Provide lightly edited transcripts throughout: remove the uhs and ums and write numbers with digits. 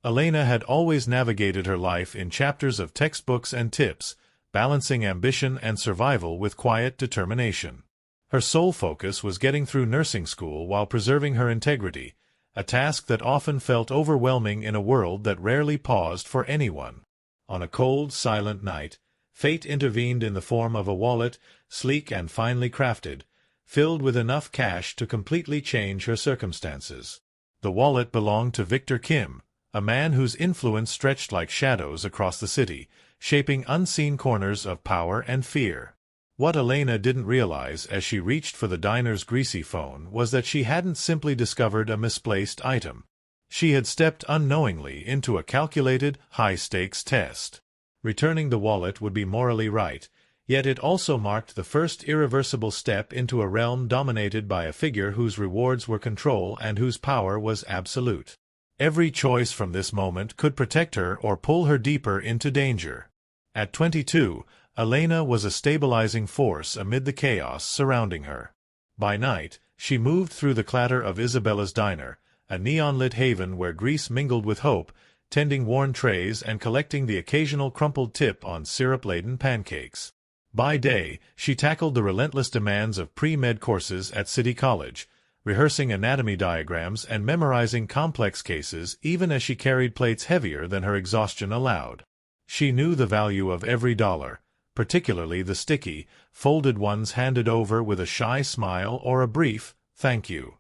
Elena had always navigated her life in chapters of textbooks and tips, balancing ambition and survival with quiet determination. Her sole focus was getting through nursing school while preserving her integrity, a task that often felt overwhelming in a world that rarely paused for anyone. On a cold, silent night, fate intervened in the form of a wallet, sleek and finely crafted, filled with enough cash to completely change her circumstances. The wallet belonged to Victor Kim, a man whose influence stretched like shadows across the city, shaping unseen corners of power and fear. What Elena didn't realize as she reached for the diner's greasy phone was that she hadn't simply discovered a misplaced item. She had stepped unknowingly into a calculated, high-stakes test. Returning the wallet would be morally right, yet it also marked the first irreversible step into a realm dominated by a figure whose rewards were control and whose power was absolute. Every choice from this moment could protect her or pull her deeper into danger. At 22, Elena was a stabilizing force amid the chaos surrounding her. By night, she moved through the clatter of Isabella's diner, a neon-lit haven where grease mingled with hope, tending worn trays and collecting the occasional crumpled tip on syrup-laden pancakes. By day, she tackled the relentless demands of pre-med courses at City College, rehearsing anatomy diagrams and memorizing complex cases even as she carried plates heavier than her exhaustion allowed. She knew the value of every dollar, particularly the sticky, folded ones handed over with a shy smile or a brief, "thank you."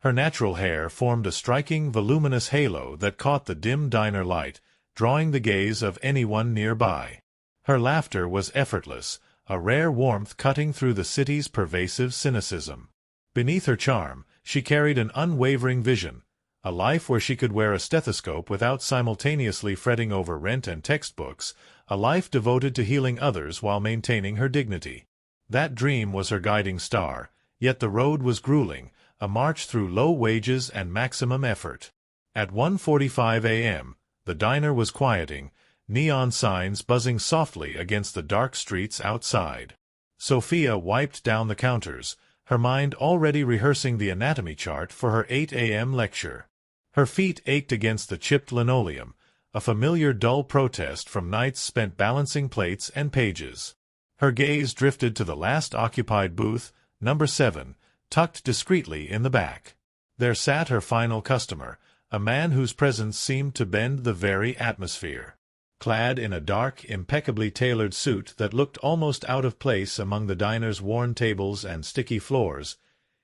Her natural hair formed a striking, voluminous halo that caught the dim diner light, drawing the gaze of anyone nearby. Her laughter was effortless, a rare warmth cutting through the city's pervasive cynicism. Beneath her charm, she carried an unwavering vision, a life where she could wear a stethoscope without simultaneously fretting over rent and textbooks, a life devoted to healing others while maintaining her dignity. That dream was her guiding star, yet the road was grueling, a march through low wages and maximum effort. At 1:45 a.m., the diner was quieting, neon signs buzzing softly against the dark streets outside. Sophia wiped down the counters, her mind already rehearsing the anatomy chart for her 8 a.m. lecture. Her feet ached against the chipped linoleum, a familiar dull protest from nights spent balancing plates and pages. Her gaze drifted to the last occupied booth, number 7, tucked discreetly in the back. There sat her final customer, a man whose presence seemed to bend the very atmosphere. Clad in a dark, impeccably tailored suit that looked almost out of place among the diner's worn tables and sticky floors,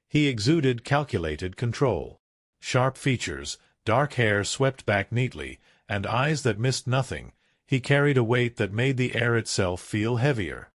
he exuded calculated control. Sharp features, dark hair swept back neatly, and eyes that missed nothing, he carried a weight that made the air itself feel heavier.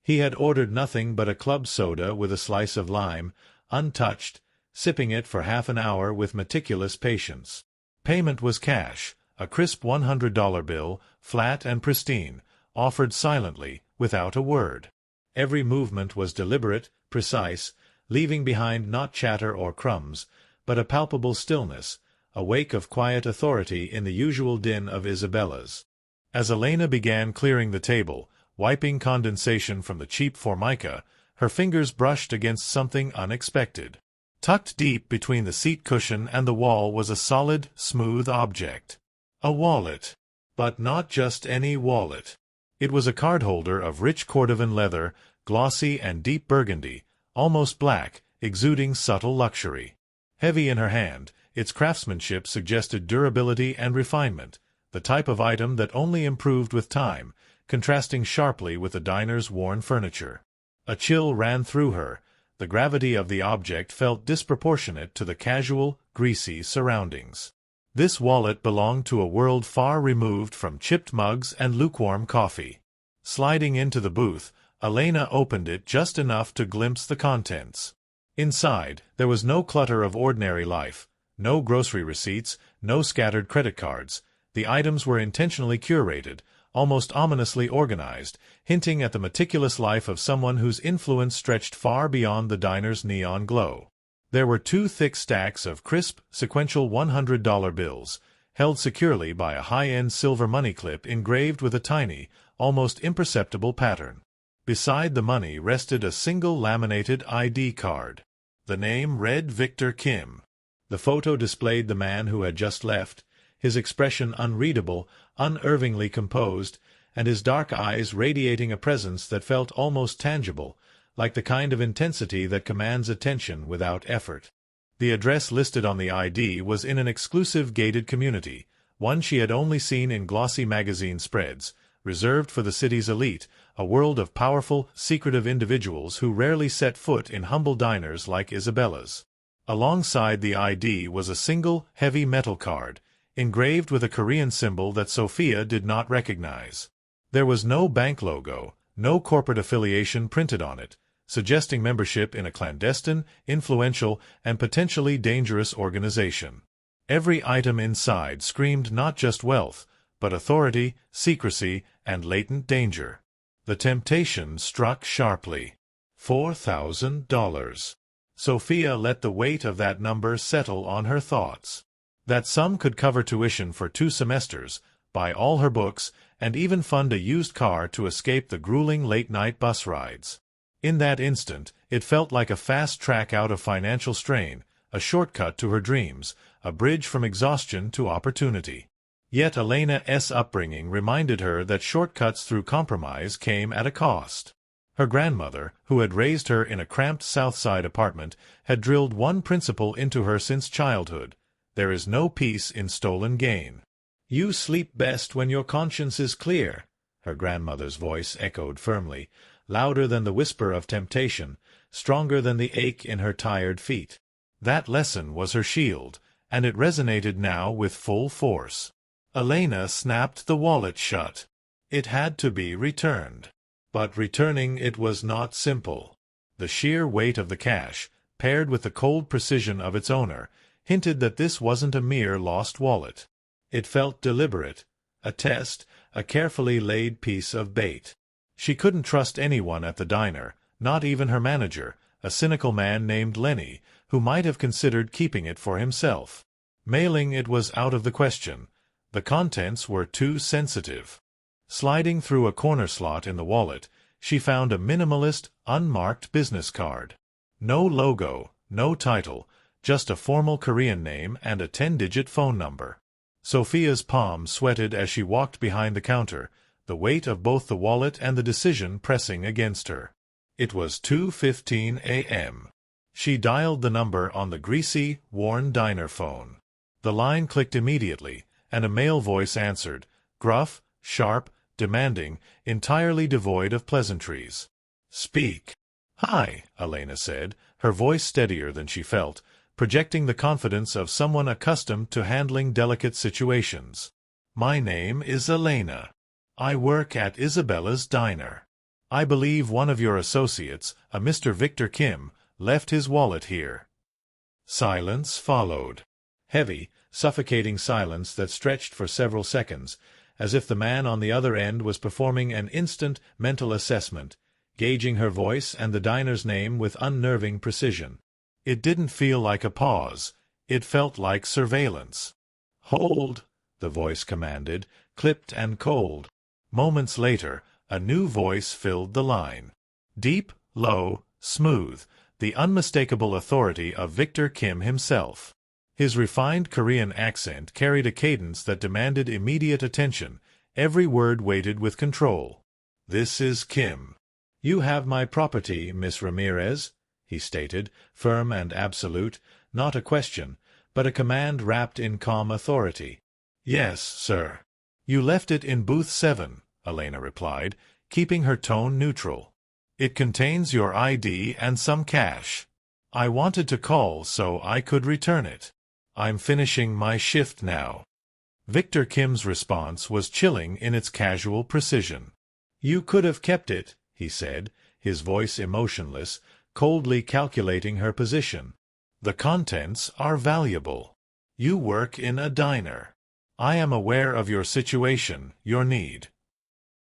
He had ordered nothing but a club soda with a slice of lime, untouched, sipping it for half an hour with meticulous patience. Payment was cash, a crisp $100 bill, flat and pristine, offered silently, without a word. Every movement was deliberate, precise, leaving behind not chatter or crumbs, but a palpable stillness, a wake of quiet authority in the usual din of Isabella's. As Elena began clearing the table, wiping condensation from the cheap formica, her fingers brushed against something unexpected. Tucked deep between the seat cushion and the wall was a solid, smooth object. A wallet. But not just any wallet. It was a cardholder of rich Cordovan leather, glossy and deep burgundy, almost black, exuding subtle luxury. Heavy in her hand, its craftsmanship suggested durability and refinement, the type of item that only improved with time, contrasting sharply with the diner's worn furniture. A chill ran through her. The gravity of the object felt disproportionate to the casual, greasy surroundings. This wallet belonged to a world far removed from chipped mugs and lukewarm coffee. Sliding into the booth, Elena opened it just enough to glimpse the contents. Inside, there was no clutter of ordinary life, no grocery receipts, no scattered credit cards. The items were intentionally curated, almost ominously organized, hinting at the meticulous life of someone whose influence stretched far beyond the diner's neon glow. There were 2 thick stacks of crisp, sequential $100 bills, held securely by a high-end silver money clip engraved with a tiny, almost imperceptible pattern. Beside the money rested a single laminated ID card. The name read Victor Kim. The photo displayed the man who had just left, his expression unreadable, unervingly composed, and his dark eyes radiating a presence that felt almost tangible, like the kind of intensity that commands attention without effort. The address listed on the ID was in an exclusive gated community, one she had only seen in glossy magazine spreads, reserved for the city's elite, a world of powerful, secretive individuals who rarely set foot in humble diners like Isabella's. Alongside the ID was a single, heavy metal card, engraved with a Korean symbol that Sophia did not recognize. There was no bank logo, no corporate affiliation printed on it, suggesting membership in a clandestine, influential, and potentially dangerous organization. Every item inside screamed not just wealth, but authority, secrecy, and latent danger. The temptation struck sharply. $4,000. Sophia let the weight of that number settle on her thoughts. That sum could cover tuition for 2 semesters, buy all her books, and even fund a used car to escape the grueling late-night bus rides. In that instant, it felt like a fast track out of financial strain, a shortcut to her dreams, a bridge from exhaustion to opportunity. Yet Elena's upbringing reminded her that shortcuts through compromise came at a cost. Her grandmother, who had raised her in a cramped South Side apartment, had drilled one principle into her since childhood: there is no peace in stolen gain. "You sleep best when your conscience is clear," her grandmother's voice echoed firmly, louder than the whisper of temptation, stronger than the ache in her tired feet. That lesson was her shield, and it resonated now with full force. Elena snapped the wallet shut. It had to be returned. But returning it was not simple. The sheer weight of the cash, paired with the cold precision of its owner, hinted that this wasn't a mere lost wallet. It felt deliberate, a test, a carefully laid piece of bait. She couldn't trust anyone at the diner, not even her manager, a cynical man named Lenny, who might have considered keeping it for himself. Mailing it was out of the question. The contents were too sensitive. Sliding through a corner slot in the wallet, she found a minimalist, unmarked business card. No logo, no title, just a formal Korean name and a 10-digit phone number. Sophia's palm sweated as she walked behind the counter, the weight of both the wallet and the decision pressing against her. It was 2:15 a.m. She dialed the number on the greasy, worn diner phone. The line clicked immediately, and a male voice answered, gruff, sharp, demanding, entirely devoid of pleasantries. "Speak." "Hi," Elena said, her voice steadier than she felt, projecting the confidence of someone accustomed to handling delicate situations. "My name is Elena. I work at Isabella's diner. I believe one of your associates, a Mr. Victor Kim, left his wallet here." Silence followed. Heavy, suffocating silence that stretched for several seconds, as if the man on the other end was performing an instant mental assessment, gauging her voice and the diner's name with unnerving precision. It didn't feel like a pause. It felt like surveillance. "Hold," the voice commanded, clipped and cold. Moments later, a new voice filled the line. Deep, low, smooth, the unmistakable authority of Victor Kim himself. His refined Korean accent carried a cadence that demanded immediate attention, every word weighted with control. "This is Kim. You have my property, Miss Ramirez," he stated, firm and absolute, not a question, but a command wrapped in calm authority. "Yes, sir." "You left it in booth 7, Elena replied, keeping her tone neutral. "It contains your ID and some cash. I wanted to call so I could return it. I'm finishing my shift now." Victor Kim's response was chilling in its casual precision. "You could have kept it," he said, his voice emotionless, coldly calculating her position. "The contents are valuable. You work in a diner. I am aware of your situation, your need."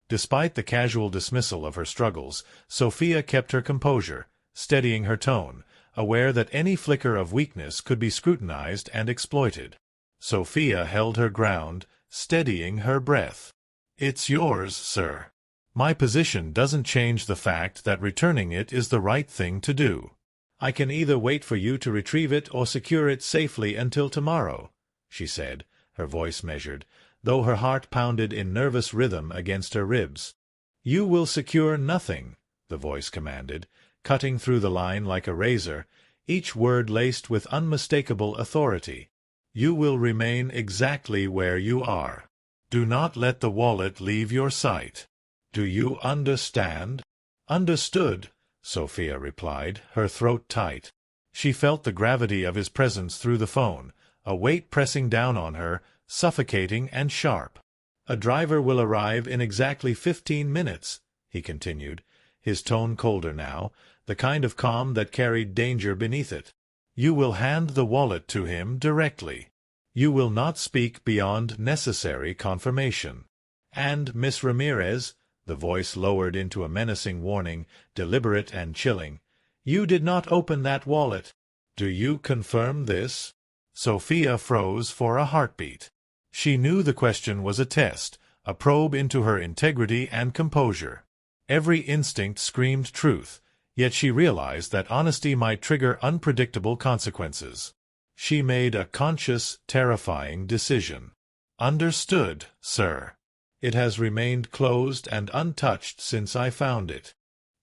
Despite the casual dismissal of her struggles, Sophia kept her composure, steadying her tone, aware that any flicker of weakness could be scrutinized and exploited. Sophia held her ground, steadying her breath. "It's yours, sir. My position doesn't change the fact that returning it is the right thing to do. I can either wait for you to retrieve it or secure it safely until tomorrow," she said, her voice measured, though her heart pounded in nervous rhythm against her ribs. "You will secure nothing," the voice commanded, cutting through the line like a razor, each word laced with unmistakable authority. "You will remain exactly where you are. Do not let the wallet leave your sight. Do you understand?" "Understood," Sophia replied, her throat tight. She felt the gravity of his presence through the phone, a weight pressing down on her, suffocating and sharp. "A driver will arrive in exactly 15 minutes, he continued, his tone colder now, the kind of calm that carried danger beneath it. "You will hand the wallet to him directly. You will not speak beyond necessary confirmation. And, Miss Ramirez," the voice lowered into a menacing warning, deliberate and chilling, "you did not open that wallet. Do you confirm this?" Sophia froze for a heartbeat. She knew the question was a test, a probe into her integrity and composure. Every instinct screamed truth, yet she realized that honesty might trigger unpredictable consequences. She made a conscious, terrifying decision. "Understood, sir. It has remained closed and untouched since I found it."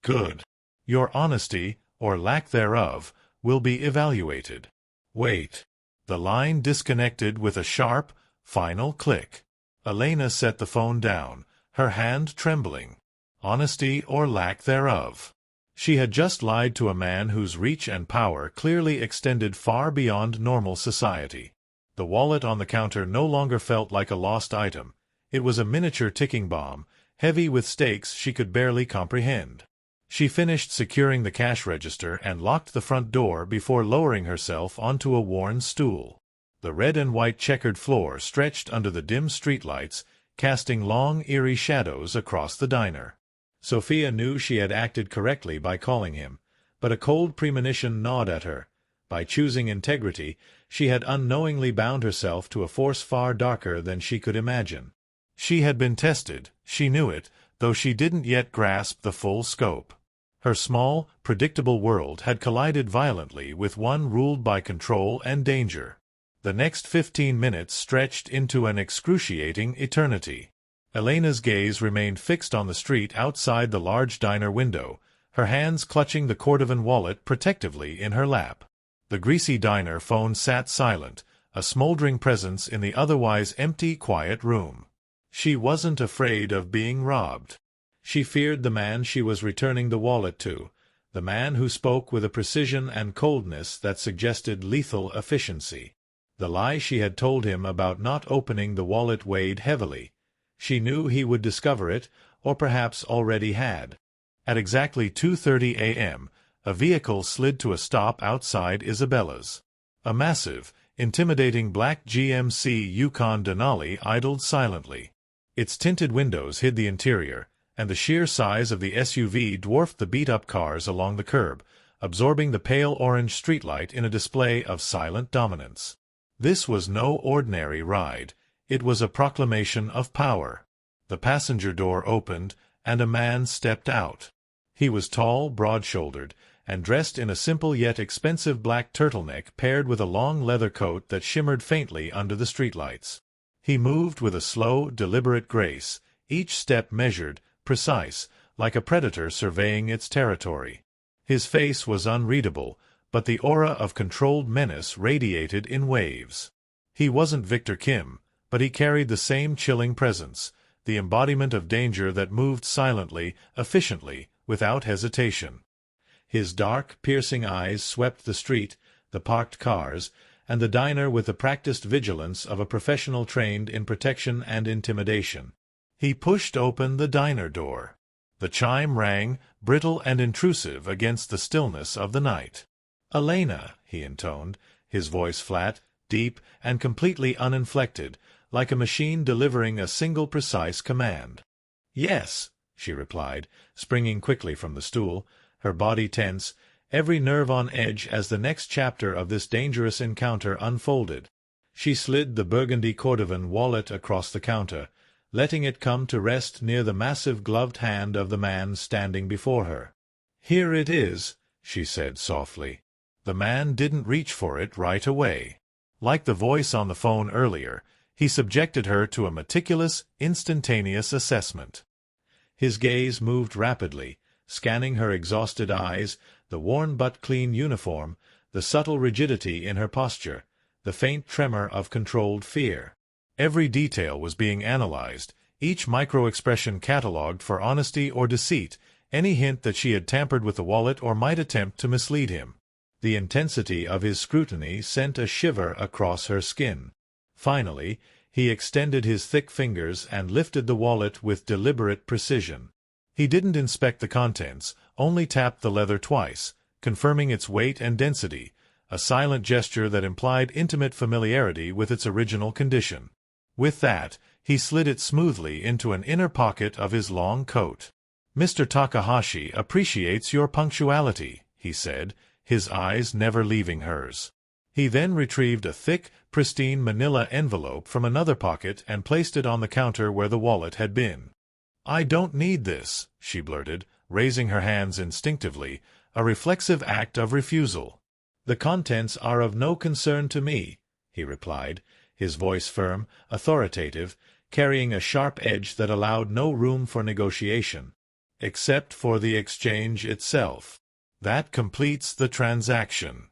"Good. Your honesty, or lack thereof, will be evaluated." "Wait." The line disconnected with a sharp, final click. Elena set the phone down, her hand trembling. Honesty or lack thereof. She had just lied to a man whose reach and power clearly extended far beyond normal society. The wallet on the counter no longer felt like a lost item. It was a miniature ticking bomb, heavy with stakes she could barely comprehend. She finished securing the cash register and locked the front door before lowering herself onto a worn stool. The red and white checkered floor stretched under the dim streetlights, casting long, eerie shadows across the diner. Sophia knew she had acted correctly by calling him, but a cold premonition gnawed at her. By choosing integrity, she had unknowingly bound herself to a force far darker than she could imagine. She had been tested, she knew it, though she didn't yet grasp the full scope. Her small, predictable world had collided violently with one ruled by control and danger. The next 15 minutes stretched into an excruciating eternity. Elena's gaze remained fixed on the street outside the large diner window, her hands clutching the Cordovan wallet protectively in her lap. The greasy diner phone sat silent, a smoldering presence in the otherwise empty, quiet room. She wasn't afraid of being robbed. She feared the man she was returning the wallet to, the man who spoke with a precision and coldness that suggested lethal efficiency. The lie she had told him about not opening the wallet weighed heavily. She knew he would discover it, or perhaps already had. At exactly 2:30 a.m., a vehicle slid to a stop outside Isabella's. A massive, intimidating black GMC Yukon Denali idled silently. Its tinted windows hid the interior, and the sheer size of the SUV dwarfed the beat-up cars along the curb, absorbing the pale orange streetlight in a display of silent dominance. This was no ordinary ride. It was a proclamation of power. The passenger door opened, and a man stepped out. He was tall, broad-shouldered, and dressed in a simple yet expensive black turtleneck paired with a long leather coat that shimmered faintly under the streetlights. He moved with a slow, deliberate grace, each step measured, precise, like a predator surveying its territory. His face was unreadable, but the aura of controlled menace radiated in waves. He wasn't Victor Kim, but he carried the same chilling presence, the embodiment of danger that moved silently, efficiently, without hesitation. His dark, piercing eyes swept the street, the parked cars, and the diner with the practiced vigilance of a professional trained in protection and intimidation. He pushed open the diner door. The chime rang, brittle and intrusive against the stillness of the night. "Elena," he intoned, his voice flat, deep, and completely uninflected, like a machine delivering a single precise command. "Yes," she replied, springing quickly from the stool, her body tense, every nerve on edge as the next chapter of this dangerous encounter unfolded. She slid the burgundy Cordovan wallet across the counter, letting it come to rest near the massive gloved hand of the man standing before her. "Here it is," she said softly. The man didn't reach for it right away. Like the voice on the phone earlier, He subjected her to a meticulous, instantaneous assessment. His gaze moved rapidly, scanning her exhausted eyes, the worn but clean uniform, the subtle rigidity in her posture, the faint tremor of controlled fear. Every detail was being analyzed, each micro-expression catalogued for honesty or deceit, any hint that she had tampered with the wallet or might attempt to mislead him. The intensity of his scrutiny sent a shiver across her skin. Finally, he extended his thick fingers and lifted the wallet with deliberate precision. He didn't inspect the contents, only tapped the leather twice, confirming its weight and density, a silent gesture that implied intimate familiarity with its original condition. With that, he slid it smoothly into an inner pocket of his long coat. "Mr. Takahashi appreciates your punctuality," he said, his eyes never leaving hers. He then retrieved a thick, pristine manila envelope from another pocket and placed it on the counter where the wallet had been. "I don't need this," she blurted, raising her hands instinctively, a reflexive act of refusal. "The contents are of no concern to me," he replied, his voice firm, authoritative, carrying a sharp edge that allowed no room for negotiation. "Except for the exchange itself. That completes the transaction."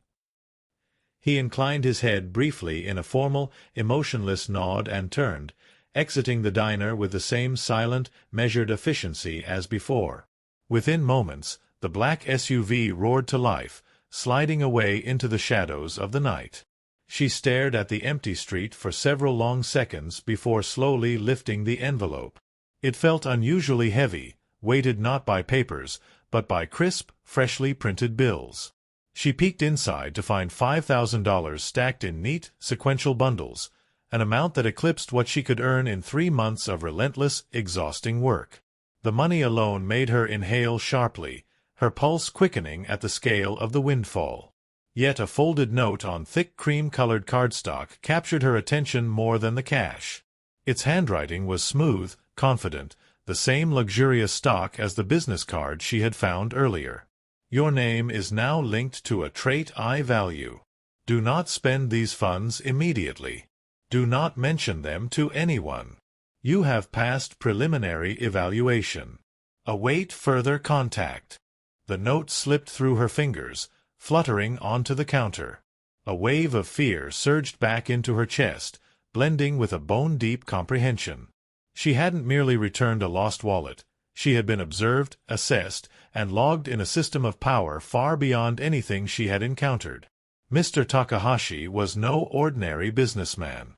He inclined his head briefly in a formal, emotionless nod and turned, exiting the diner with the same silent, measured efficiency as before. Within moments, the black SUV roared to life, sliding away into the shadows of the night. She stared at the empty street for several long seconds before slowly lifting the envelope. It felt unusually heavy, weighted not by papers, but by crisp, freshly printed bills. She peeked inside to find $5,000 stacked in neat, sequential bundles, an amount that eclipsed what she could earn in 3 months of relentless, exhausting work. The money alone made her inhale sharply, her pulse quickening at the scale of the windfall. Yet a folded note on thick cream-colored cardstock captured her attention more than the cash. Its handwriting was smooth, confident, the same luxurious stock as the business card she had found earlier. "Your name is now linked to a trait I value. Do not spend these funds immediately. Do not mention them to anyone. You have passed preliminary evaluation. Await further contact." The note slipped through her fingers, fluttering onto the counter. A wave of fear surged back into her chest, blending with a bone-deep comprehension. She hadn't merely returned a lost wallet. She had been observed, assessed, and logged in a system of power far beyond anything she had encountered. Mr. Takahashi was no ordinary businessman.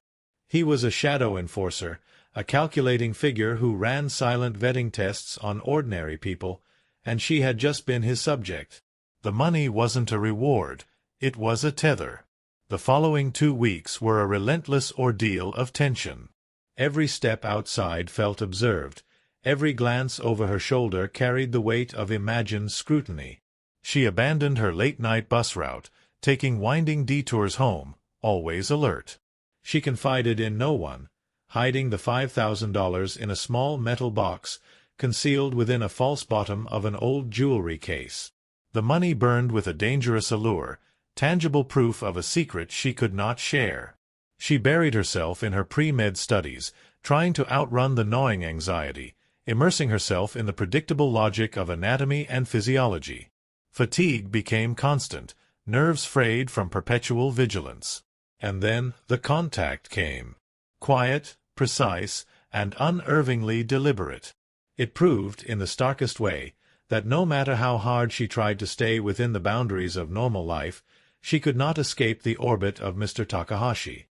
He was a shadow enforcer, a calculating figure who ran silent vetting tests on ordinary people, and she had just been his subject. The money wasn't a reward, it was a tether. The following 2 weeks were a relentless ordeal of tension. Every step outside felt observed. Every glance over her shoulder carried the weight of imagined scrutiny. She abandoned her late-night bus route, taking winding detours home, always alert. She confided in no one, hiding the $5,000 in a small metal box, concealed within a false bottom of an old jewelry case. The money burned with a dangerous allure, tangible proof of a secret she could not share. She buried herself in her pre-med studies, trying to outrun the gnawing anxiety, immersing herself in the predictable logic of anatomy and physiology. Fatigue became constant, nerves frayed from perpetual vigilance. And then the contact came. Quiet, precise, and unervingly deliberate. It proved, in the starkest way, that no matter how hard she tried to stay within the boundaries of normal life, she could not escape the orbit of Mr. Takahashi.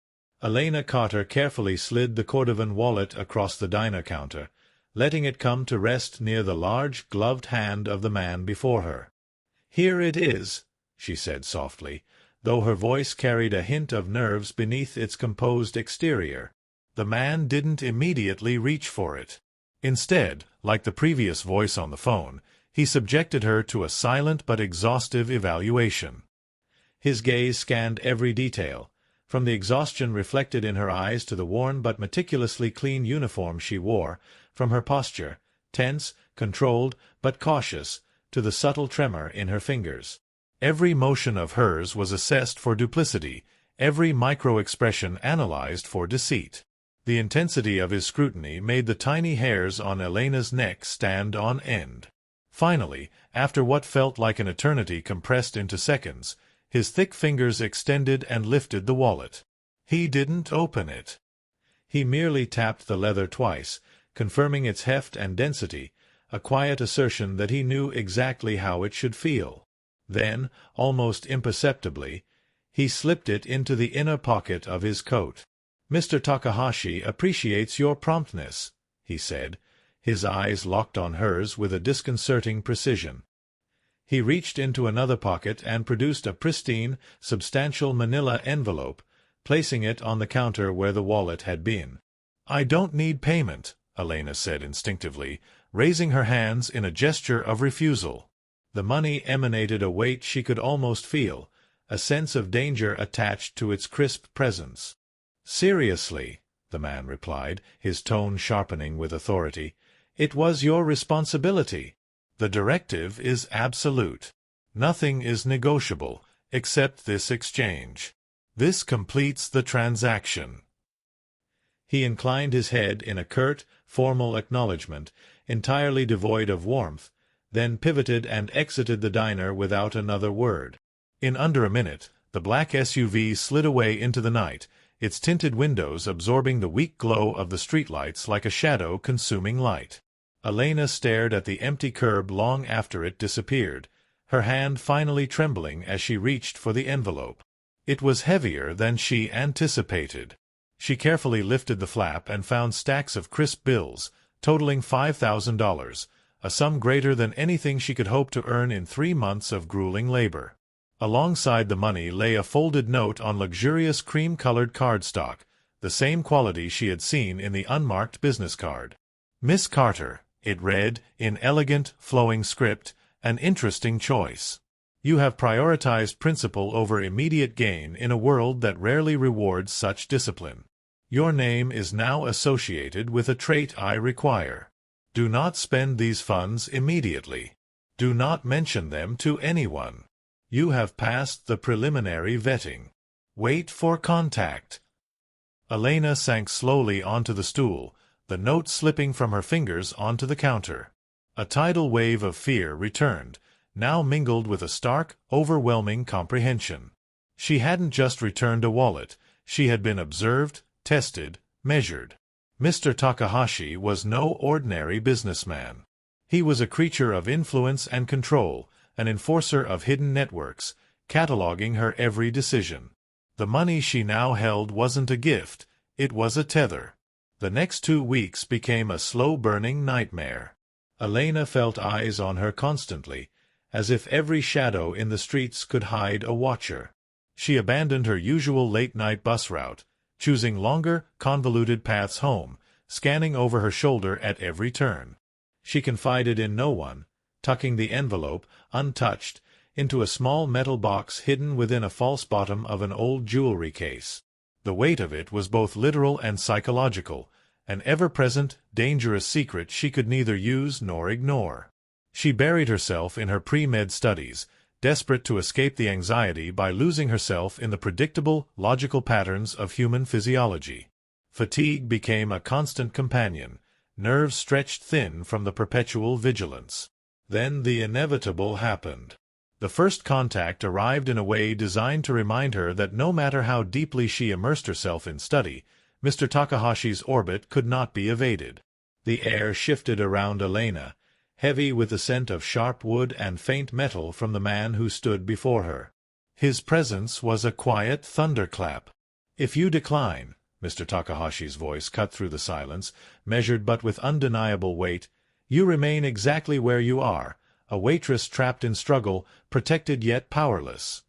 Elena Carter carefully slid the Cordovan wallet across the diner counter, letting it come to rest near the large, gloved hand of the man before her. "Here it is," she said softly, though her voice carried a hint of nerves beneath its composed exterior. The man didn't immediately reach for it. Instead, like the previous voice on the phone, he subjected her to a silent but exhaustive evaluation. His gaze scanned every detail, from the exhaustion reflected in her eyes to the worn but meticulously clean uniform she wore, from her posture, tense, controlled, but cautious, to the subtle tremor in her fingers. Every motion of hers was assessed for duplicity, every micro-expression analyzed for deceit. The intensity of his scrutiny made the tiny hairs on Elena's neck stand on end. Finally, after what felt like an eternity compressed into seconds, his thick fingers extended and lifted the wallet. He didn't open it. He merely tapped the leather twice, confirming its heft and density, a quiet assertion that he knew exactly how it should feel. Then, almost imperceptibly, he slipped it into the inner pocket of his coat. "Mr. Takahashi appreciates your promptness," he said, his eyes locked on hers with a disconcerting precision. He reached into another pocket and produced a pristine, substantial manila envelope, placing it on the counter where the wallet had been. "I don't need payment," Elena said instinctively, raising her hands in a gesture of refusal. The money emanated a weight she could almost feel, a sense of danger attached to its crisp presence. "Seriously," the man replied, his tone sharpening with authority, "it was your responsibility. The directive is absolute. Nothing is negotiable, except this exchange. This completes the transaction." He inclined his head in a curt, formal acknowledgment, entirely devoid of warmth, then pivoted and exited the diner without another word. In under a minute, the black SUV slid away into the night, its tinted windows absorbing the weak glow of the streetlights like a shadow consuming light. Elena stared at the empty curb long after it disappeared, her hand finally trembling as she reached for the envelope. It was heavier than she anticipated. She carefully lifted the flap and found stacks of crisp bills, totaling $5,000, a sum greater than anything she could hope to earn in 3 months of grueling labor. Alongside the money lay a folded note on luxurious cream-colored cardstock, the same quality she had seen in the unmarked business card. "Miss Carter," it read, in elegant, flowing script, "an interesting choice. You have prioritized principle over immediate gain in a world that rarely rewards such discipline. Your name is now associated with a trait I require. Do not spend these funds immediately. Do not mention them to anyone. You have passed the preliminary vetting. Wait for contact." Elena sank slowly onto the stool, the note slipping from her fingers onto the counter. A tidal wave of fear returned, now mingled with a stark, overwhelming comprehension. She hadn't just returned a wallet, she had been observed, tested, measured. Mr. Takahashi was no ordinary businessman. He was a creature of influence and control, an enforcer of hidden networks, cataloging her every decision. The money she now held wasn't a gift, it was a tether. The next 2 weeks became a slow-burning nightmare. Elena felt eyes on her constantly, as if every shadow in the streets could hide a watcher. She abandoned her usual late-night bus route, choosing longer, convoluted paths home, scanning over her shoulder at every turn. She confided in no one, tucking the envelope, untouched, into a small metal box hidden within a false bottom of an old jewelry case. The weight of it was both literal and psychological, an ever-present, dangerous secret she could neither use nor ignore. She buried herself in her pre-med studies, desperate to escape the anxiety by losing herself in the predictable, logical patterns of human physiology. Fatigue became a constant companion, nerves stretched thin from the perpetual vigilance. Then the inevitable happened. The first contact arrived in a way designed to remind her that no matter how deeply she immersed herself in study, Mr. Takahashi's orbit could not be evaded. The air shifted around Elena, heavy with the scent of sharp wood and faint metal from the man who stood before her. His presence was a quiet thunderclap. "If you decline," Mr. Takahashi's voice cut through the silence, measured but with undeniable weight, "you remain exactly where you are, a waitress trapped in struggle, protected yet powerless."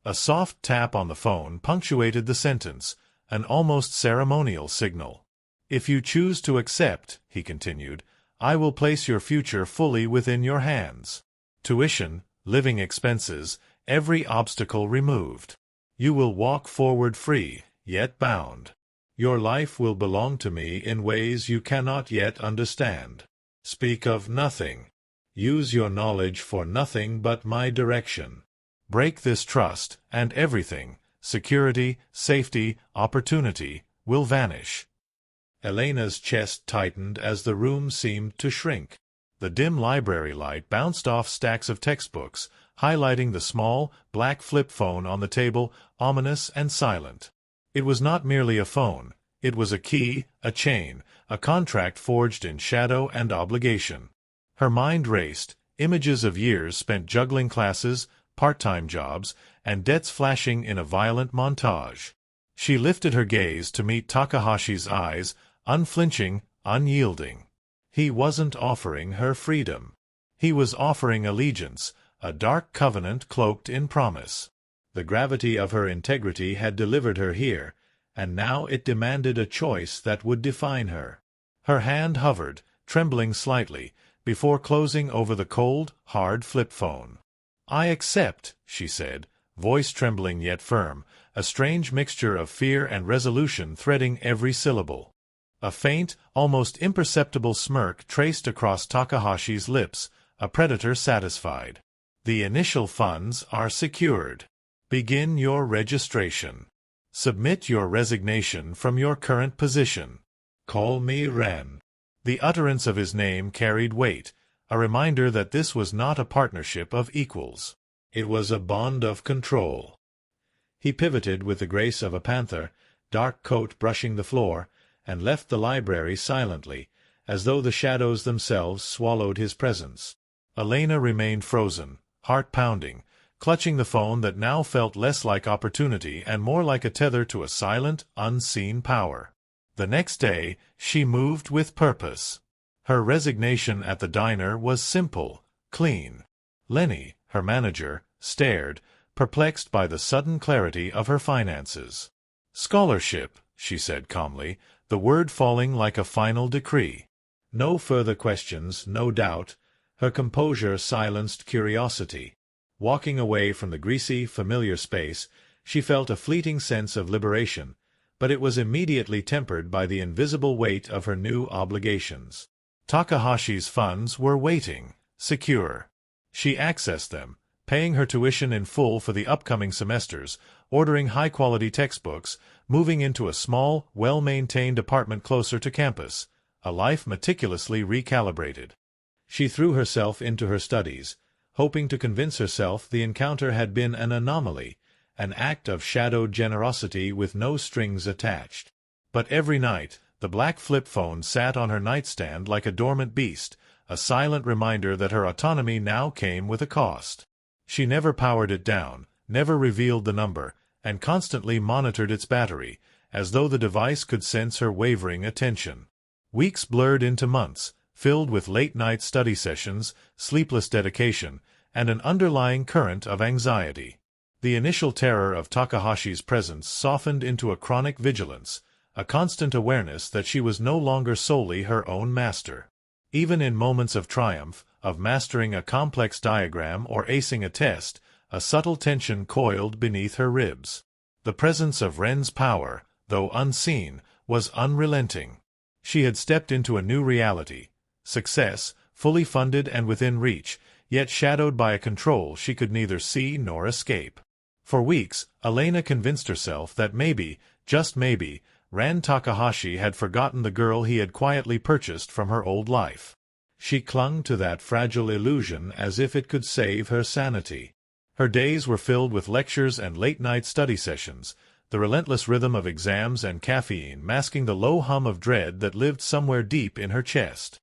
A soft tap on the phone punctuated the sentence, an almost ceremonial signal. "If you choose to accept," he continued, "I will place your future fully within your hands. Tuition, living expenses, every obstacle removed. You will walk forward free, yet bound. Your life will belong to me in ways you cannot yet understand. Speak of nothing. Use your knowledge for nothing but my direction. Break this trust, and everything, security, safety, opportunity, will vanish." Elena's chest tightened as the room seemed to shrink. The dim library light bounced off stacks of textbooks, highlighting the small, black flip phone on the table, ominous and silent. It was not merely a phone. It was a key, a chain, a contract forged in shadow and obligation. Her mind raced, images of years spent juggling classes, part-time jobs, and debts flashing in a violent montage. She lifted her gaze to meet Takahashi's eyes, unflinching, unyielding. He wasn't offering her freedom. He was offering allegiance, a dark covenant cloaked in promise. The gravity of her integrity had delivered her here, and now it demanded a choice that would define her. Her hand hovered, trembling slightly, before closing over the cold, hard flip phone. "I accept," she said, voice trembling yet firm, a strange mixture of fear and resolution threading every syllable. A faint, almost imperceptible smirk traced across Takahashi's lips, a predator satisfied. "The initial funds are secured. Begin your registration. Submit your resignation from your current position. Call me Ren." The utterance of his name carried weight, a reminder that this was not a partnership of equals. It was a bond of control. He pivoted with the grace of a panther, dark coat brushing the floor, and left the library silently, as though the shadows themselves swallowed his presence. Elena remained frozen, heart pounding, clutching the phone that now felt less like opportunity and more like a tether to a silent, unseen power. The next day, she moved with purpose. Her resignation at the diner was simple, clean. Lenny, her manager, stared, perplexed by the sudden clarity of her finances. "Scholarship," she said calmly, the word falling like a final decree. No further questions, no doubt. Her composure silenced curiosity. Walking away from the greasy, familiar space, she felt a fleeting sense of liberation, but it was immediately tempered by the invisible weight of her new obligations. Takahashi's funds were waiting, secure. She accessed them, paying her tuition in full for the upcoming semesters, ordering high-quality textbooks, moving into a small, well-maintained apartment closer to campus, a life meticulously recalibrated. She threw herself into her studies, hoping to convince herself the encounter had been an anomaly, an act of shadowed generosity with no strings attached. But every night, the black flip phone sat on her nightstand like a dormant beast, a silent reminder that her autonomy now came with a cost. She never powered it down, never revealed the number, and constantly monitored its battery, as though the device could sense her wavering attention. Weeks blurred into months, filled with late-night study sessions, sleepless dedication, and an underlying current of anxiety. The initial terror of Takahashi's presence softened into a chronic vigilance, a constant awareness that she was no longer solely her own master. Even in moments of triumph, of mastering a complex diagram or acing a test, a subtle tension coiled beneath her ribs. The presence of Ren's power, though unseen, was unrelenting. She had stepped into a new reality. Success, fully funded and within reach, yet shadowed by a control she could neither see nor escape. For weeks, Elena convinced herself that maybe, just maybe, Ran Takahashi had forgotten the girl he had quietly purchased from her old life. She clung to that fragile illusion as if it could save her sanity. Her days were filled with lectures and late-night study sessions, the relentless rhythm of exams and caffeine masking the low hum of dread that lived somewhere deep in her chest.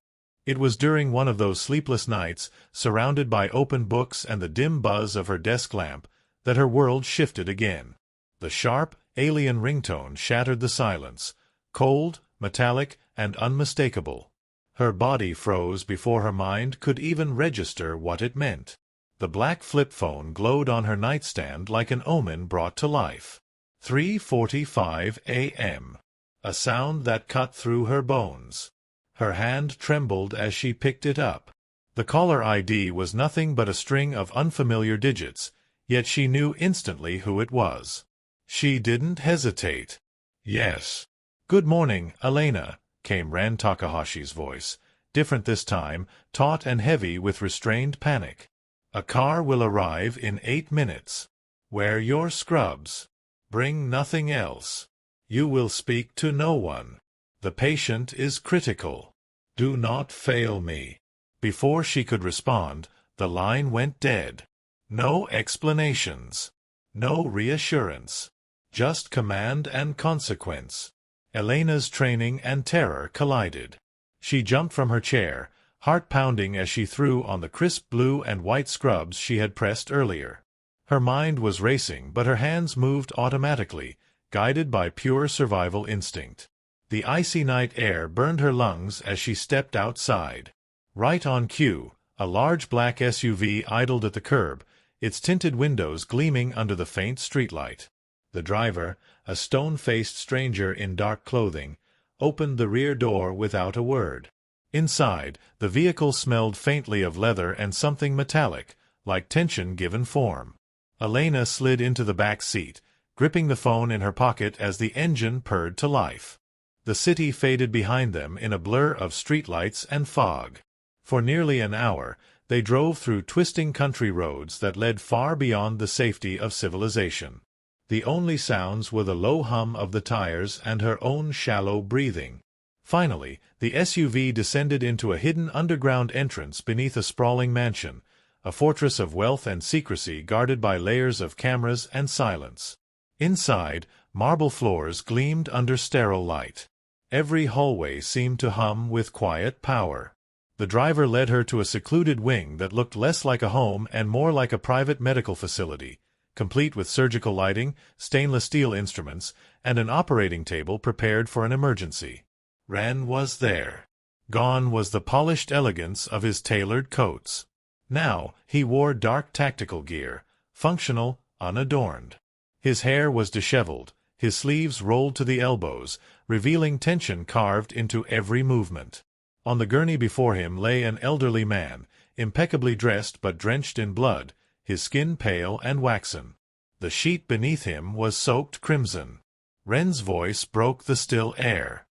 It was during one of those sleepless nights, surrounded by open books and the dim buzz of her desk lamp, that her world shifted again. The sharp, alien ringtone shattered the silence, cold, metallic, and unmistakable. Her body froze before her mind could even register what it meant. The black flip phone glowed on her nightstand like an omen brought to life. 3:45 a.m. A sound that cut through her bones. Her hand trembled as she picked it up. The caller ID was nothing but a string of unfamiliar digits, yet she knew instantly who it was. She didn't hesitate. "Yes." "Good morning, Elena," came Ran Takahashi's voice, different this time, taut and heavy with restrained panic. "A car will arrive in 8 minutes. Wear your scrubs. Bring nothing else. You will speak to no one." The patient is critical. Do not fail me. Before she could respond, the line went dead. No explanations. No reassurance. Just command and consequence. Elena's training and terror collided. She jumped from her chair, heart pounding as she threw on the crisp blue and white scrubs she had pressed earlier. Her mind was racing, but her hands moved automatically, guided by pure survival instinct. The icy night air burned her lungs as she stepped outside. Right on cue, a large black SUV idled at the curb, its tinted windows gleaming under the faint streetlight. The driver, a stone-faced stranger in dark clothing, opened the rear door without a word. Inside, the vehicle smelled faintly of leather and something metallic, like tension given form. Elena slid into the back seat, gripping the phone in her pocket as the engine purred to life. The city faded behind them in a blur of streetlights and fog. For nearly an hour, they drove through twisting country roads that led far beyond the safety of civilization. The only sounds were the low hum of the tires and her own shallow breathing. Finally, the SUV descended into a hidden underground entrance beneath a sprawling mansion, a fortress of wealth and secrecy guarded by layers of cameras and silence. Inside, marble floors gleamed under sterile light. Every hallway seemed to hum with quiet power. The driver led her to a secluded wing that looked less like a home and more like a private medical facility, complete with surgical lighting, stainless steel instruments, and an operating table prepared for an emergency. Ren was there. Gone was the polished elegance of his tailored coats. Now he wore dark tactical gear, functional, unadorned. His hair was disheveled, his sleeves rolled to the elbows, revealing tension carved into every movement. On the gurney before him lay an elderly man, impeccably dressed but drenched in blood, his skin pale and waxen. The sheet beneath him was soaked crimson. Ren's voice broke the still air.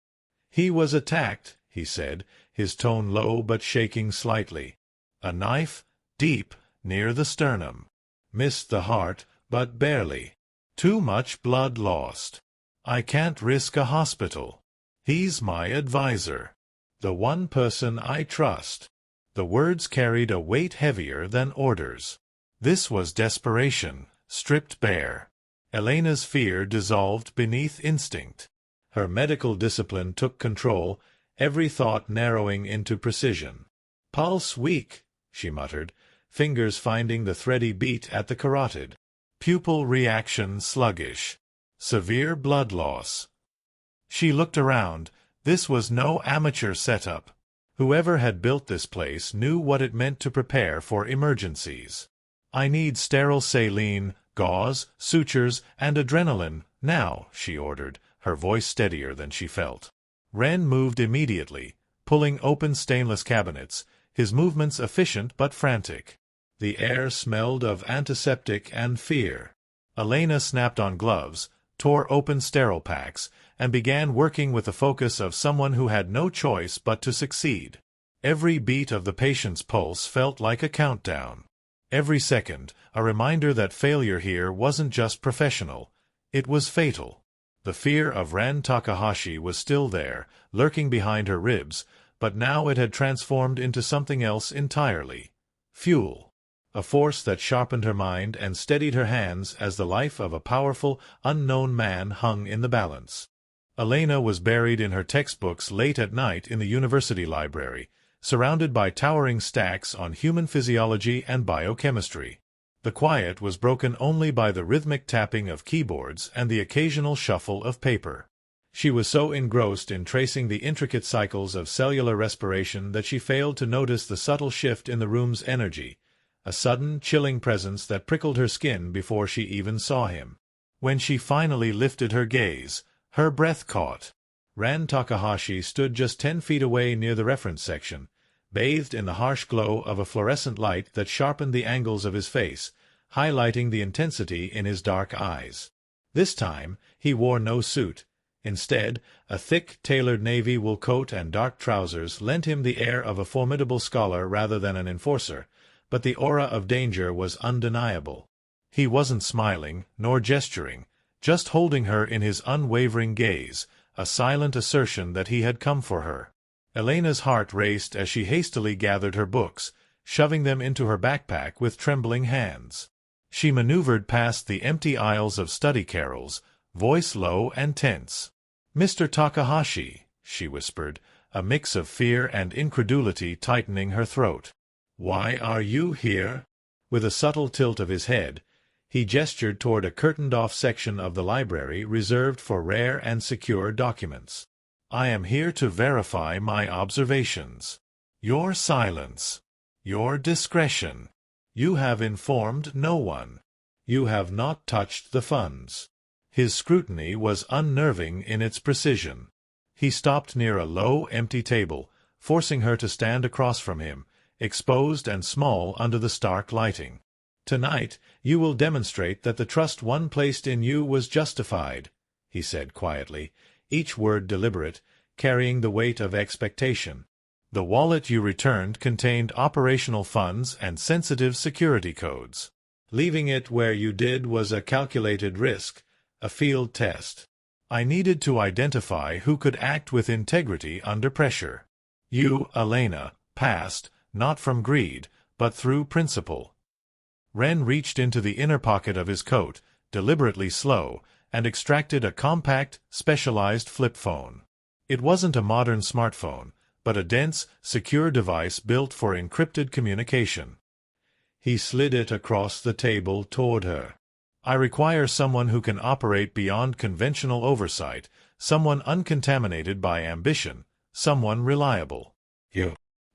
"He was attacked," he said, his tone low but shaking slightly. "A knife, deep, near the sternum. Missed the heart, but barely. Too much blood lost. I can't risk a hospital. He's my advisor. The one person I trust." The words carried a weight heavier than orders. This was desperation, stripped bare. Elena's fear dissolved beneath instinct. Her medical discipline took control, every thought narrowing into precision. "Pulse weak," she muttered, fingers finding the thready beat at the carotid. "Pupil reaction sluggish. Severe blood loss." She looked around. This was no amateur setup. Whoever had built this place knew what it meant to prepare for emergencies. "I need sterile saline, gauze, sutures, and adrenaline, now," she ordered, her voice steadier than she felt. Ren moved immediately, pulling open stainless cabinets, his movements efficient but frantic. The air smelled of antiseptic and fear. Elena snapped on gloves, tore open sterile packs, and began working with the focus of someone who had no choice but to succeed. Every beat of the patient's pulse felt like a countdown. Every second, a reminder that failure here wasn't just professional, it was fatal. The fear of Ran Takahashi was still there, lurking behind her ribs, but now it had transformed into something else entirely. Fuel. A force that sharpened her mind and steadied her hands as the life of a powerful, unknown man hung in the balance. Elena was buried in her textbooks late at night in the university library, surrounded by towering stacks on human physiology and biochemistry. The quiet was broken only by the rhythmic tapping of keyboards and the occasional shuffle of paper. She was so engrossed in tracing the intricate cycles of cellular respiration that she failed to notice the subtle shift in the room's energy, a sudden, chilling presence that prickled her skin before she even saw him. When she finally lifted her gaze, her breath caught. Ran Takahashi stood just 10 feet away near the reference section, bathed in the harsh glow of a fluorescent light that sharpened the angles of his face, highlighting the intensity in his dark eyes. This time, he wore no suit. Instead, a thick, tailored navy wool coat and dark trousers lent him the air of a formidable scholar rather than an enforcer, but the aura of danger was undeniable. He wasn't smiling, nor gesturing, just holding her in his unwavering gaze, a silent assertion that he had come for her. Elena's heart raced as she hastily gathered her books, shoving them into her backpack with trembling hands. She maneuvered past the empty aisles of study carrels, voice low and tense. "Mr. Takahashi," she whispered, a mix of fear and incredulity tightening her throat. "Why are you here?" With a subtle tilt of his head, he gestured toward a curtained-off section of the library reserved for rare and secure documents. "I am here to verify my observations. Your silence. Your discretion. You have informed no one. You have not touched the funds." His scrutiny was unnerving in its precision. He stopped near a low, empty table, forcing her to stand across from him, exposed and small under the stark lighting. "Tonight you will demonstrate that the trust one placed in you was justified," he said quietly, each word deliberate, carrying the weight of expectation. "The wallet you returned contained operational funds and sensitive security codes. Leaving it where you did was a calculated risk, a field test. I needed to identify who could act with integrity under pressure. You, Elena, passed, not from greed, but through principle." Ren reached into the inner pocket of his coat, deliberately slow, and extracted a compact, specialized flip phone. It wasn't a modern smartphone, but a dense, secure device built for encrypted communication. He slid it across the table toward her. "I require someone who can operate beyond conventional oversight, someone uncontaminated by ambition, someone reliable.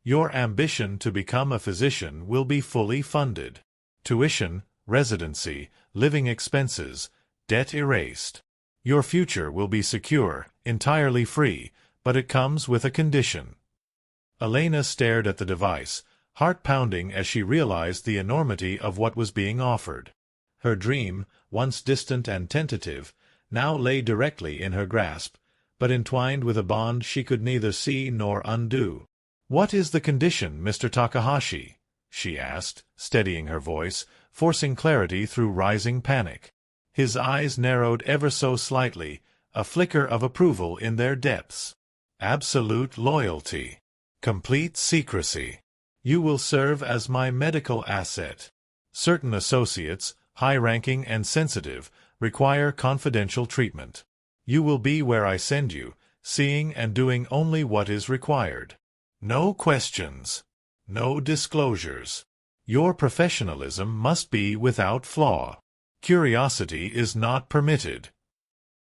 Your ambition to become a physician will be fully funded. Tuition, residency, living expenses, debt erased. Your future will be secure, entirely free, but it comes with a condition." Elena stared at the device, heart pounding as she realized the enormity of what was being offered. Her dream, once distant and tentative, now lay directly in her grasp, but entwined with a bond she could neither see nor undo. "What is the condition, Mr. Takahashi?" she asked, steadying her voice, forcing clarity through rising panic. His eyes narrowed ever so slightly, a flicker of approval in their depths. "Absolute loyalty. Complete secrecy. You will serve as my medical asset. Certain associates, high-ranking and sensitive, require confidential treatment. You will be where I send you, seeing and doing only what is required. No questions. No disclosures. Your professionalism must be without flaw. Curiosity is not permitted."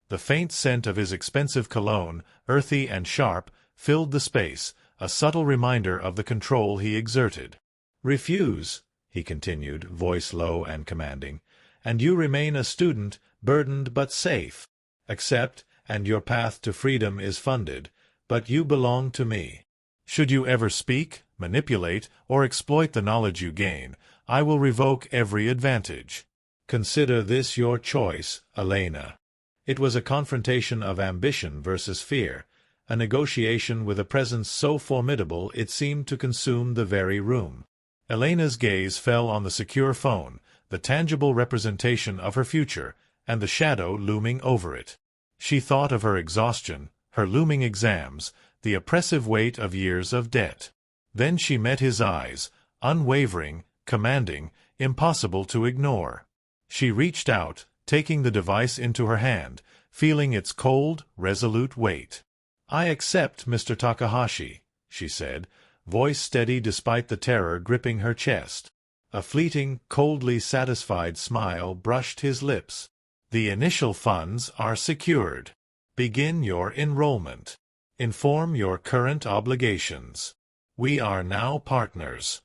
The faint scent of his expensive cologne, earthy and sharp, filled the space, a subtle reminder of the control he exerted. "Refuse," he continued, voice low and commanding, "and you remain a student, burdened but safe. Accept, and your path to freedom is funded, but you belong to me. Should you ever speak, manipulate, or exploit the knowledge you gain, I will revoke every advantage. Consider this your choice, Elena." It was a confrontation of ambition versus fear, a negotiation with a presence so formidable it seemed to consume the very room. Elena's gaze fell on the secure phone, the tangible representation of her future, and the shadow looming over it. She thought of her exhaustion, her looming exams, the oppressive weight of years of debt. Then she met his eyes, unwavering, commanding, impossible to ignore. She reached out, taking the device into her hand, feeling its cold, resolute weight. "I accept, Mr. Takahashi," she said, voice steady despite the terror gripping her chest. A fleeting, coldly satisfied smile brushed his lips. "The initial funds are secured. Begin your enrollment. Inform your current obligations. We are now partners."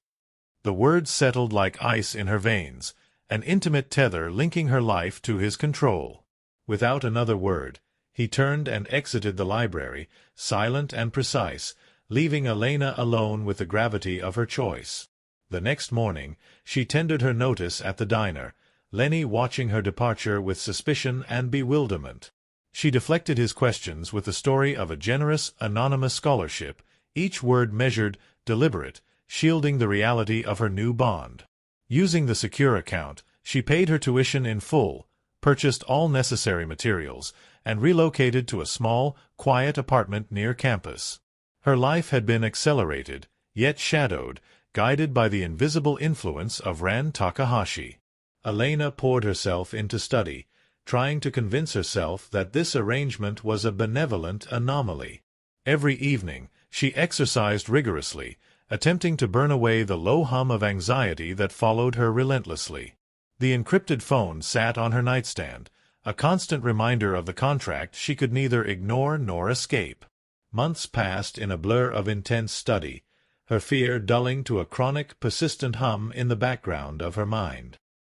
The words settled like ice in her veins, an intimate tether linking her life to his control. Without another word, he turned and exited the library, silent and precise, leaving Elena alone with the gravity of her choice. The next morning, she tendered her notice at the diner, Lenny watching her departure with suspicion and bewilderment. She deflected his questions with the story of a generous, anonymous scholarship, each word measured, deliberate, shielding the reality of her new bond. Using the secure account, she paid her tuition in full, purchased all necessary materials, and relocated to a small, quiet apartment near campus. Her life had been accelerated, yet shadowed, guided by the invisible influence of Ran Takahashi. Elena poured herself into study, trying to convince herself that this arrangement was a benevolent anomaly. Every evening, she exercised rigorously, attempting to burn away the low hum of anxiety that followed her relentlessly. The encrypted phone sat on her nightstand, a constant reminder of the contract she could neither ignore nor escape. Months passed in a blur of intense study, her fear dulling to a chronic, persistent hum in the background of her mind.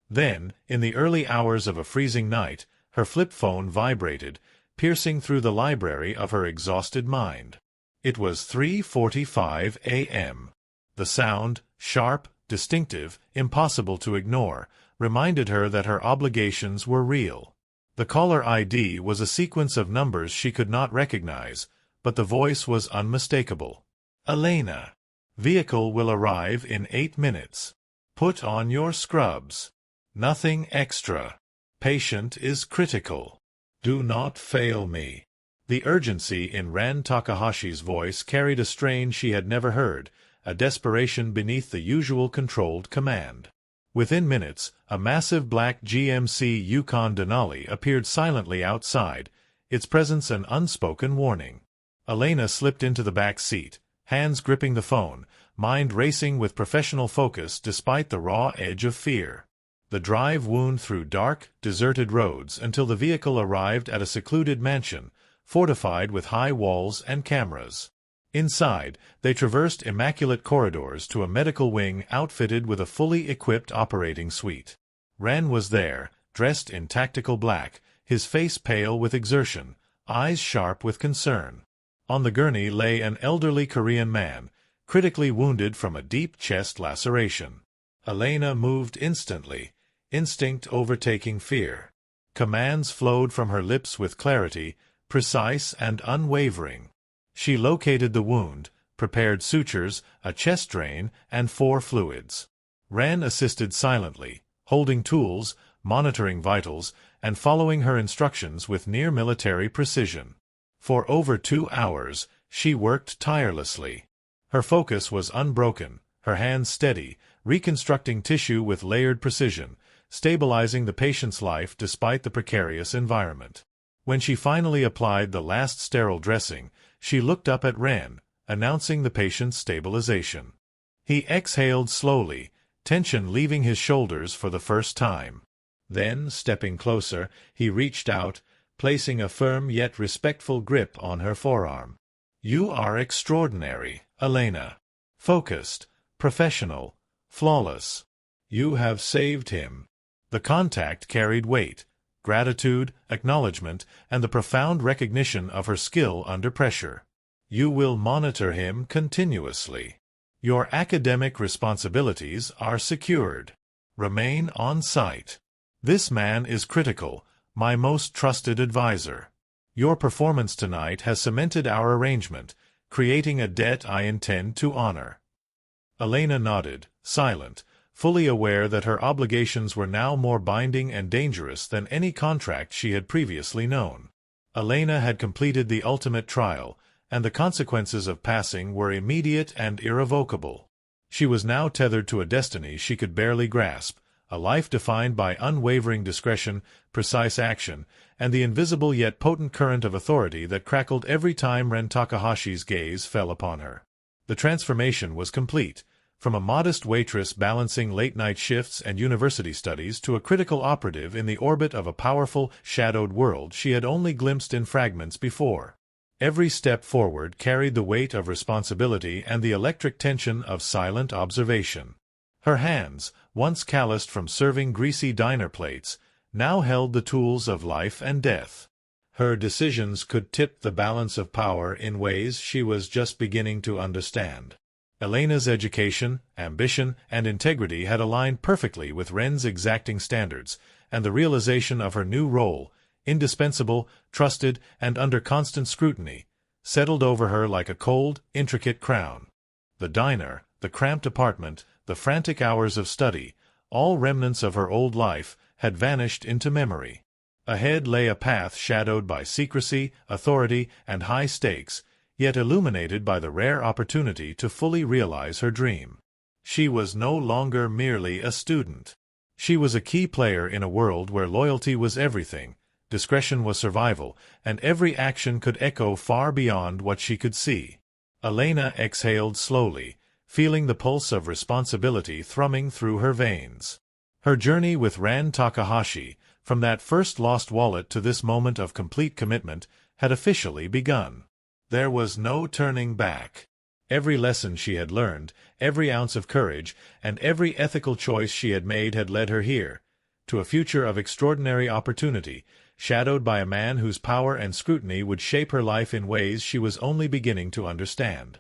Then, in the early hours of a freezing night, her flip phone vibrated, piercing through the library of her exhausted mind. It was 3:45 a.m. The sound, sharp, distinctive, impossible to ignore, reminded her that her obligations were real. The caller ID was a sequence of numbers she could not recognize, but the voice was unmistakable. Elena. Vehicle will arrive in 8 minutes. Put on your scrubs. Nothing extra. Patient is critical. Do not fail me. The urgency in Ran Takahashi's voice carried a strain she had never heard, a desperation beneath the usual controlled command. Within minutes, a massive black GMC Yukon Denali appeared silently outside, its presence an unspoken warning. Elena slipped into the back seat, hands gripping the phone, mind racing with professional focus despite the raw edge of fear. The drive wound through dark, deserted roads until the vehicle arrived at a secluded mansion, fortified with high walls and cameras. Inside, they traversed immaculate corridors to a medical wing outfitted with a fully equipped operating suite. Ran was there, dressed in tactical black, his face pale with exertion, eyes sharp with concern. On the gurney lay an elderly Korean man, critically wounded from a deep chest laceration. Elena moved instantly, instinct overtaking fear. Commands flowed from her lips with clarity, precise and unwavering. She located the wound, prepared sutures, a chest drain, and 4 fluids. Ran assisted silently, holding tools, monitoring vitals, and following her instructions with near-military precision. For over 2 hours, she worked tirelessly. Her focus was unbroken, her hands steady, reconstructing tissue with layered precision, stabilizing the patient's life despite the precarious environment. When she finally applied the last sterile dressing, she looked up at Ran, announcing the patient's stabilization. He exhaled slowly, tension leaving his shoulders for the first time. Then, stepping closer, he reached out, placing a firm yet respectful grip on her forearm. "You are extraordinary, Elena. Focused, professional, flawless. You have saved him." The contact carried weight, gratitude, acknowledgement, and the profound recognition of her skill under pressure. "You will monitor him continuously. Your academic responsibilities are secured. Remain on site. This man is critical, my most trusted advisor. Your performance tonight has cemented our arrangement, creating a debt I intend to honor." Elena nodded, silent, fully aware that her obligations were now more binding and dangerous than any contract she had previously known. Elena had completed the ultimate trial, and the consequences of passing were immediate and irrevocable. She was now tethered to a destiny she could barely grasp, a life defined by unwavering discretion, precise action, and the invisible yet potent current of authority that crackled every time Ran Takahashi's gaze fell upon her. The transformation was complete. From a modest waitress balancing late-night shifts and university studies to a critical operative in the orbit of a powerful, shadowed world she had only glimpsed in fragments before. Every step forward carried the weight of responsibility and the electric tension of silent observation. Her hands, once calloused from serving greasy diner plates, now held the tools of life and death. Her decisions could tip the balance of power in ways she was just beginning to understand. Elena's education, ambition, and integrity had aligned perfectly with Ren's exacting standards, and the realization of her new role, indispensable, trusted, and under constant scrutiny, settled over her like a cold, intricate crown. The diner, the cramped apartment, the frantic hours of study, all remnants of her old life, had vanished into memory. Ahead lay a path shadowed by secrecy, authority, and high stakes, yet illuminated by the rare opportunity to fully realize her dream. She was no longer merely a student. She was a key player in a world where loyalty was everything, discretion was survival, and every action could echo far beyond what she could see. Elena exhaled slowly, feeling the pulse of responsibility thrumming through her veins. Her journey with Ran Takahashi, from that first lost wallet to this moment of complete commitment, had officially begun. There was no turning back. Every lesson she had learned, every ounce of courage, and every ethical choice she had made had led her here, to a future of extraordinary opportunity, shadowed by a man whose power and scrutiny would shape her life in ways she was only beginning to understand.